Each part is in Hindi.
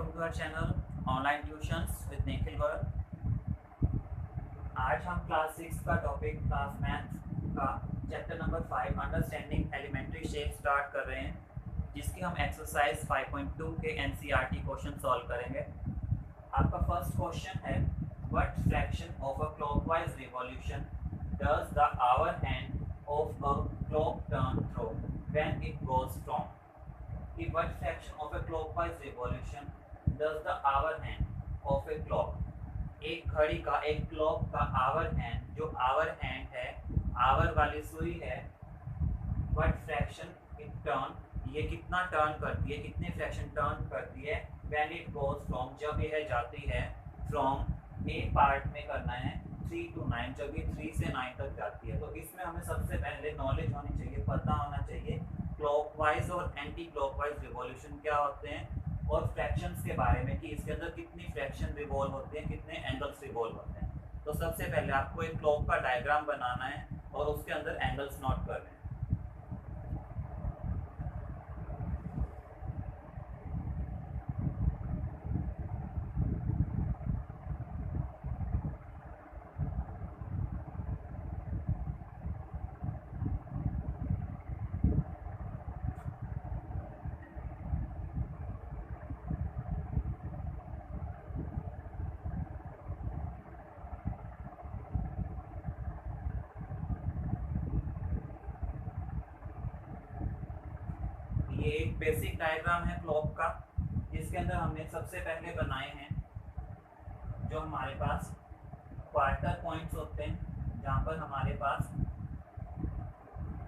Welcome to our channel online tuitions with Nikhil Gaurav. आज हम क्लास 6 का टॉपिक क्लास मैथ का chapter number 5 understanding elementary shape start कर रहे हैं, जिसकी हम एक्सरसाइज 5.2 के एनसीईआरटी क्वेश्चन सॉल्व करेंगे। आपका फर्स्ट क्वेश्चन है, what fraction of a clockwise revolution does the hour hand of a clock turn through when it goes from. कि what fraction of a clockwise revolution does the hour hand of a clock, एक घड़ी का, एक क्लॉक का आवर हैंड, जो आवर हैंड है, आवर वाली सुई है, what fraction it turn, ये कितना टर्न करती है, कितने फ्रैक्शन टर्न करती है, when it goes from, जब यह जाती है from ए पार्ट में करना है 3 to 9, जब ये 3 से 9 तक जाती है। तो इसमें हमें सबसे पहले नॉलेज होनी चाहिए, पता होना चाहिए क्लॉकवाइज और एंटी क्लॉकवाइज रिवॉल्यूशन क्या होते हैं, और फ्रैक्शंस के बारे में कि इसके अंदर कितनी फ्रैक्शन रिवॉल्व होते हैं, कितने एंगल्स रिवॉल्व होते हैं। तो सबसे पहले आपको एक क्लॉक का डायग्राम बनाना है और उसके अंदर एंगल्स नोट करने हैं। ये एक बेसिक डायग्राम है क्लॉक का, जिसके अंदर हमने सबसे पहले बनाए हैं जो हमारे पास क्वार्टर पॉइंट्स होते हैं, जहाँ पर हमारे पास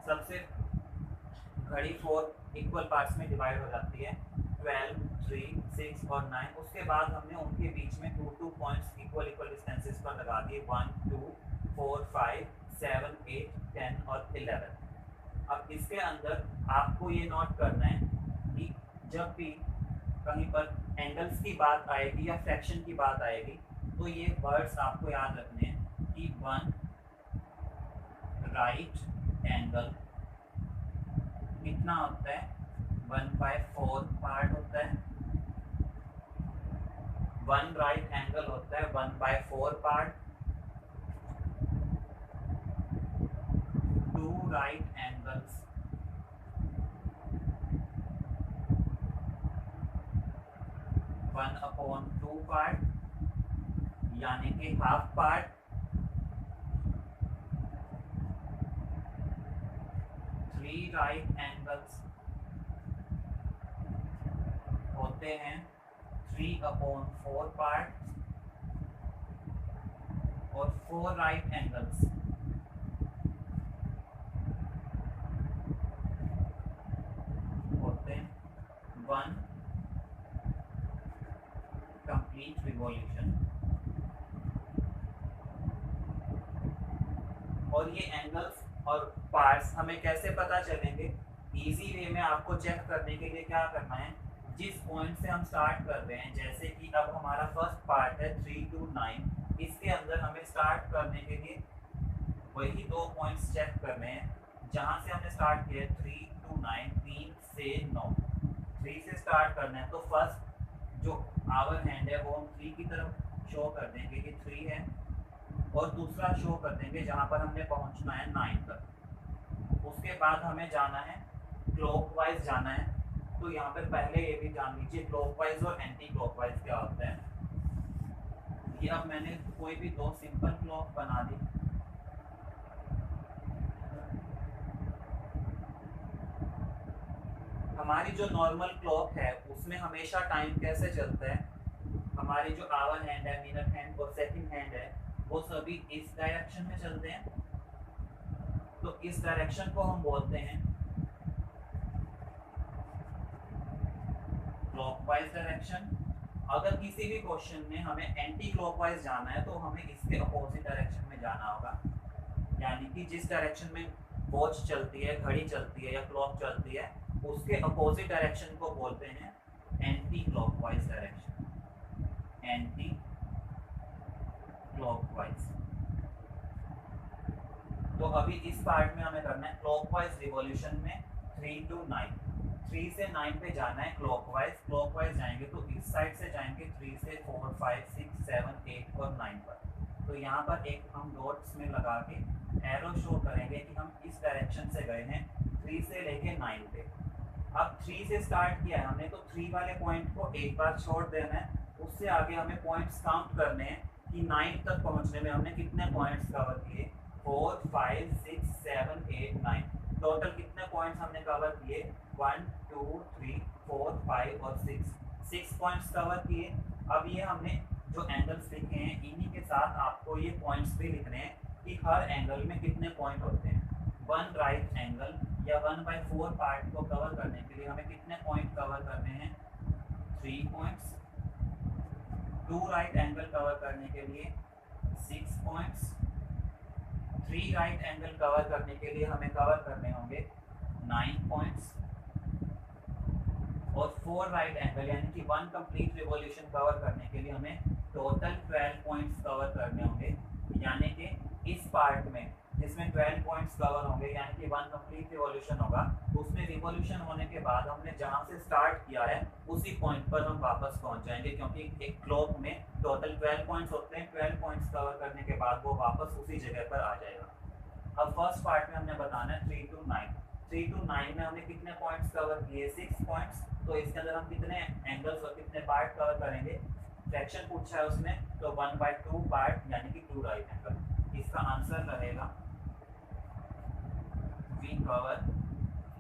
सबसे घड़ी 4 इक्वल पार्ट्स में डिवाइड हो जाती है, 12, 3, 6 और 9। उसके बाद हमने उनके बीच में 2 पॉइंट्स इक्वल डिस्टेंसेस पर लगा दिए, 1, 2, 4, 5, 7, 8, 10 और 11। अब इसके अंदर आपको ये नोट करना है कि जब भी कहीं पर एंगल्स की बात आएगी या फ्रैक्शन की बात आएगी, तो ये वर्ड्स आपको याद रखने हैं कि 1 राइट एंगल कितना होता है, 1/4 पार्ट होता है। 1 राइट एंगल होता है 1/4 पार्ट। 2 राइट एंगल्स 1/2 पार्ट, यानी कि हाफ पार्ट। 3 राइट एंगल्स होते हैं 3/4 पार्ट, और 4 राइट एंगल्स होते हैं 1 कंप्लीट रिवॉल्यूशन। और ये एंगल्स और पार्ट्स हमें कैसे पता चलेंगे? इजी वे में आपको चेक करने के लिए क्या करना है, जिस पॉइंट से हम स्टार्ट कर रहे हैं, जैसे कि अब हमारा फर्स्ट पार्ट है 3 to 9, इसके अंदर हमें स्टार्ट करने के लिए वही 2 पॉइंट्स चेक करने हैं जहाँ से हमने स्टार्ट किया 3 to 9, 3 से 9, 3 से स्टार्ट करना है। तो फर्स्ट जो आवर हैंड है वो हम 3 की तरफ शो कर देंगे कि 3 है, और दूसरा शो कर देंगे जहाँ पर हमने पहुँचना है 9 तक। उसके बाद हमें जाना है क्लॉकवाइज जाना है। तो यहाँ पर पहले ये भी जान लीजिए क्लॉकवाइज और एंटी क्लॉकवाइज क्या होता है। ये अब मैंने कोई भी 2 सिंपल क्लॉक बना दी। हमारी जो नॉर्मल क्लॉक है उसमें हमेशा टाइम कैसे चलता है, हमारी जो आवर हैंड है, मिनट हैंड और सेकंड हैंड है, वो सभी इस डायरेक्शन में चलते हैं। तो इस डायरेक्शन को हम बोलते हैं क्लॉकवाइज डायरेक्शन। अगर किसी भी क्वेश्चन में हमें एंटी क्लॉकवाइज जाना है तो हमें इसके अपोजिट डायरेक्शन में जाना होगा, यानी कि जिस डायरेक्शन में वॉच चलती है, घड़ी चलती है या क्लॉक चलती है, उसके अपोजिट डायरेक्शन को बोलते हैं anti clockwise direction, anti clockwise. तो अभी इस पार्ट में हमें करना है क्लॉकवाइज रिवॉल्यूशन में 3 to 9। 3 से 9 पे जाना है क्लॉकवाइज जाएंगे तो इस साइड से जाएंगे 3 से 4 5 6 7 8 और 9 पर। तो यहाँ पर एक हम डॉट्स में लगा के एरो शो करेंगे कि हम इस डायरेक्शन से गए हैं 3 से लेके 9 पे। अब 3 से स्टार्ट किया है हमने तो 3 वाले पॉइंट को एक बार छोड़ देना है, उससे आगे हमें पॉइंट्स काउंट करने हैं कि 9 तक पहुँचने में हमने कितने पॉइंट्स कवर किए। 4 5 6 7 8 9 टोटल कितने पॉइंट्स हमने कवर किए 1 2 3 4 5 और 6 पॉइंट्स कवर किए। अब ये हमने जो एंगल्स लिखे हैं इन्हीं के साथ आपको ये पॉइंट्स भी लिखने हैं कि हर एंगल में कितने पॉइंट होते हैं। 1 राइट एंगल या 1/4 पार्ट को कवर करने के लिए हमें कितने पॉइंट कवर करने हैं 3 पॉइंट्स। 2 राइट एंगल कवर करने के लिए 6 पॉइंट्स। 3 राइट एंगल कवर करने के लिए हमें कवर करने होंगे 9 पॉइंट्स। और 4 राइट एंगल यानी कि 1 कंप्लीट रिवॉल्यूशन कवर करने के लिए हमें टोटल 12 पॉइंट्स कवर करने होंगे। यानी कि इस पार्ट में जिसमें 12 पॉइंट्स कवर होंगे यानी कि 1 कंप्लीट रिवॉल्यूशन होगा, उसमें रिवॉल्यूशन होने के बाद हमने जहाँ से स्टार्ट किया है उसी पॉइंट पर हम वापस पहुँच जाएंगे, क्योंकि एक क्लॉक में टोटल 12 पॉइंट्स होते हैं। 12 पॉइंट्स कवर करने के बाद वो वापस उसी जगह पर आ जाएगा। अब फर्स्ट पार्ट में हमने बताना है 3 to 9। 3 to 9 में हमने कितने पॉइंट्स कवर किए 6 पॉइंट्स। तो इसके अंदर हम कितने एंगल्स और कितने पार्ट कवर करेंगे, फ्रैक्शन पूछा है उसने, तो 1/2 पार्ट यानी कि 2 राइट एंगल। इसका आंसर रहेगा वी कवर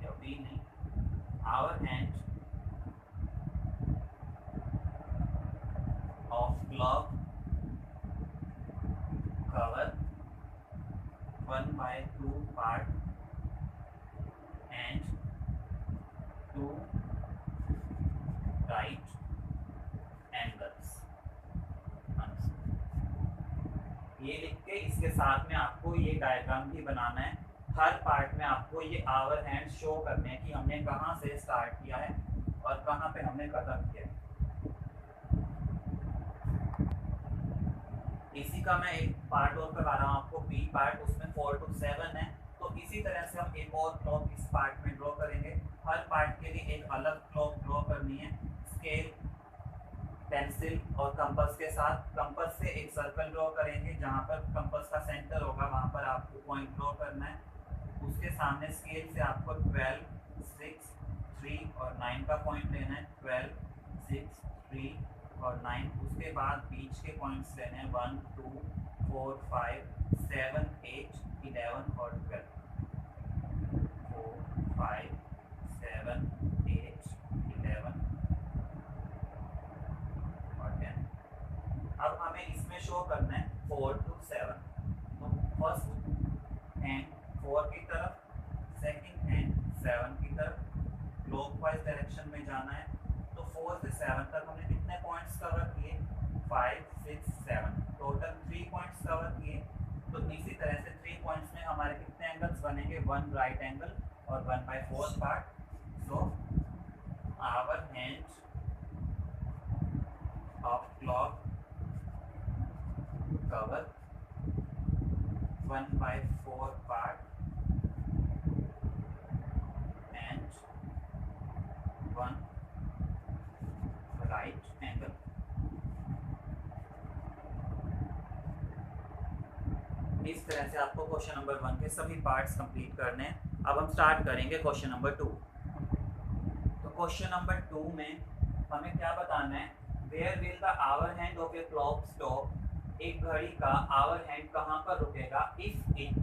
या वी नहीं, hour hand of clock cover 1/2 part and 2 right angles। ये लिख के इसके साथ में आपको ये डायग्राम भी बनाना है। हर पार्ट में आपको ये आवर हैंड शो करने हैं कि हमने कहाँ से स्टार्ट किया है और कहाँ पे हमने खत्म किया है। इसी का मैं एक पार्ट और करवा रहा हूँ आपको, बी पार्ट, उसमें 4 to 7 है। तो इसी तरह से हम एक और क्लॉक इस पार्ट में ड्रॉ करेंगे। हर पार्ट के लिए एक अलग क्लॉक ड्रॉ करनी है स्केल, पेंसिल और कंपास के साथ। कंपास से एक सर्कल ड्रॉ करेंगे, जहाँ पर कंपास का सेंटर होगा वहाँ पर आपको पॉइंट ड्रॉ करना है। उसके सामने स्केल से आपको 12 6 3 और 9 का पॉइंट लेना है। 12 6 3 और 9। उसके बाद बीच के पॉइंट्स लेने हैं 1 2 4 5 7 8 11 और 12। 4 5 7 8 11 और 10। अब हमें इसमें शो करना है 4 to 7। तो फर्स्ट हैंड 4 की तरफ, सेकंड हैंड 7 की तरफ, क्लॉकवाइज डायरेक्शन में जाना है। तो 4 से 7 तक हमने कितने पॉइंट्स कवर किए 5 6 7, टोटल 3 पॉइंट्स कवर किए। तो इसी तरह से 3 पॉइंट्स में हमारे कितने एंगल्स बनेंगे 1 राइट एंगल और 1/4 part. So hour hand of clock cover 1/4 part and 1 right angle। इस तरह से आपको क्वेश्चन नंबर 1 के सभी पार्ट्स कंप्लीट करने हैं। अब हम स्टार्ट करेंगे क्वेश्चन नंबर 2। तो क्वेश्चन नंबर 2 में हमें क्या बताना है, where will the hour hand of a clock stop. एक घड़ी का आवर हैंड कहाँ पर रुकेगा इफ इट,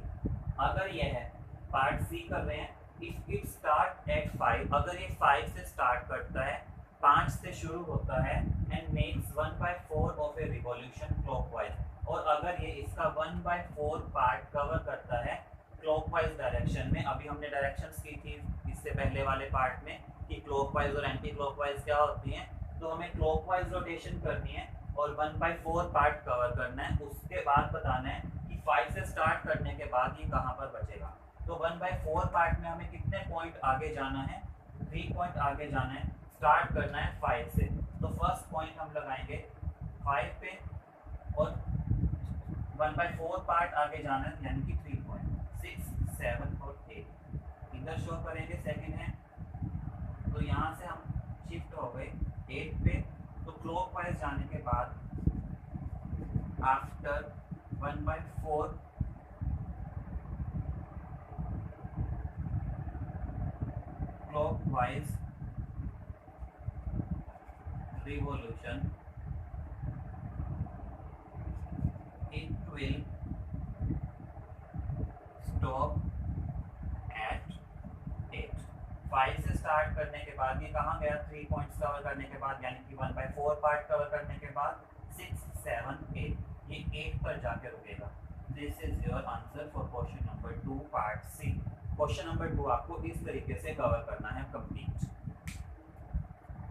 अगर यह है पार्ट सी कर रहे हैं, इफ इट स्टार्ट एट 5, अगर ये 5 से स्टार्ट करता है, 5 से शुरू होता है and makes 1/4 of A revolution clockwise, और अगर ये इसका 1/4 पार्ट कवर करता है क्लॉकवाइज डायरेक्शन में। अभी हमने डायरेक्शंस की थी इससे पहले वाले पार्ट में कि क्लॉकवाइज और एंटी क्लॉकवाइज क्या होती हैं। तो हमें क्लॉकवाइज रोटेशन करनी है और 1/4 पार्ट कवर करना है। उसके बाद बताना है कि 5 से स्टार्ट करने के बाद ये कहाँ पर बचेगा। तो 1/4 पार्ट में हमें कितने पॉइंट आगे जाना है 3 पॉइंट आगे जाना है। स्टार्ट करना है 5 से, तो फर्स्ट पॉइंट हम लगाएंगे 5 पे और 1/4 पार्ट आगे जाना है यानी कि 3 पॉइंट 6 7 और 8 इधर शो करेंगे सेकंड है। तो तो यहाँ से हम शिफ्ट हो गए 8 पे, तो क्लॉकवाइज जाने के बाद after 1/4 clockwise revolution, it will stop at 8। 5 से स्टार्ट करने के बाद ये कहाँ गया, 3 पॉइंट्स कवर करने के बाद, यानी कि 1/4 पार्ट कवर करने के बाद 6, 7, 8 ये 8 पर जाके रुकेगा। This is your answer for question number 2 part C. Question number 2 आपको इस तरीके से कवर करना है कंप्लीट।